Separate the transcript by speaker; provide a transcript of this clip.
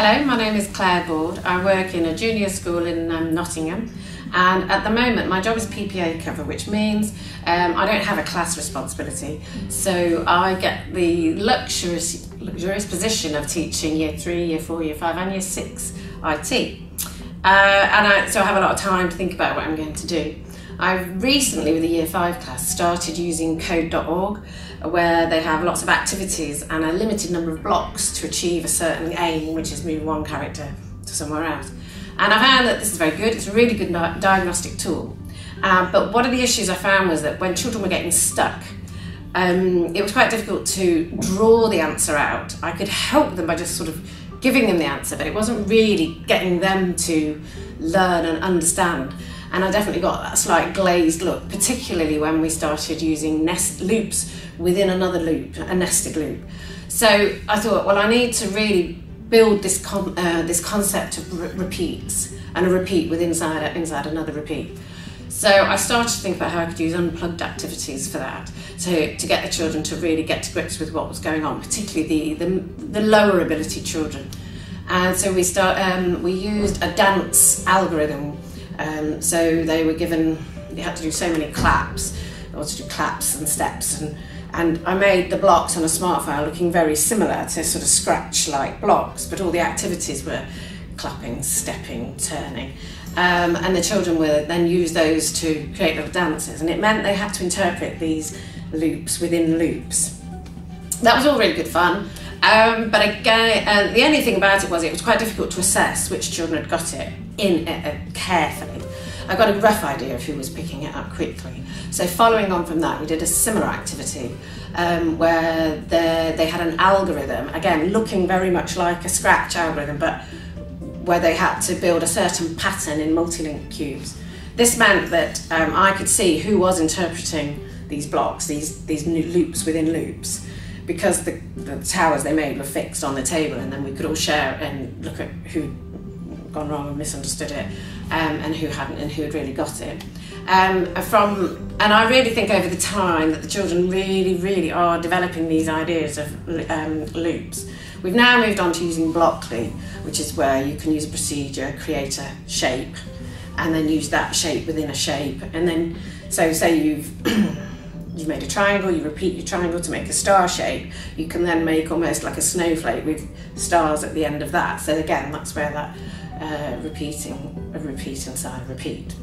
Speaker 1: Hello, my name is Clare. I work in a junior school in Nottingham, and at the moment my job is PPA cover, which means I don't have a class responsibility, so I get the luxurious position of teaching Year 3, Year 4, Year 5 and Year 6 IT. So I have a lot of time to think about what I'm going to do. I've recently, with the Year 5 class, started using code.org, where they have lots of activities and a limited number of blocks to achieve a certain aim, which is move one character to somewhere else. And I found that this is very good. It's a really good diagnostic tool. But one of the issues I found was that when children were getting stuck, it was quite difficult to draw the answer out. I could help them by just sort of giving them the answer, but it wasn't really getting them to learn and understand. And I definitely got that slight glazed look, particularly when we started using loops within another loop, a nested loop. So I thought, well, I need to really build this concept of repeats, and a repeat inside another repeat. So I started to think about how I could use unplugged activities for that, to get the children to really get to grips with what was going on, particularly the lower ability children. And so we used a dance algorithm. So they were given, they had to do so many claps, or to do claps and steps, and I made the blocks on a smart file looking very similar to sort of scratch-like blocks, but all the activities were clapping, stepping, turning, and the children would then use those to create little dances, and it meant they had to interpret these loops within loops. That was all really good fun, but again, the only thing about it was quite difficult to assess which children had got it carefully. I got a rough idea of who was picking it up quickly. So following on from that, we did a similar activity where they had an algorithm, again looking very much like a scratch algorithm, but where they had to build a certain pattern in multi-link cubes. This meant that I could see who was interpreting these blocks, these new loops within loops, because the towers they made were fixed on the table, and then we could all share and look at who'd gone wrong and misunderstood it, and who hadn't, and who had really got it. And I really think over the time that the children really are developing these ideas of loops. We've now moved on to using Blockly, which is where you can use a procedure, create a shape, and then use that shape within a shape. And then, so say you've made a triangle, you repeat your triangle to make a star shape. You can then make almost like a snowflake with stars at the end of that. So again, that's where that repeat inside a repeat.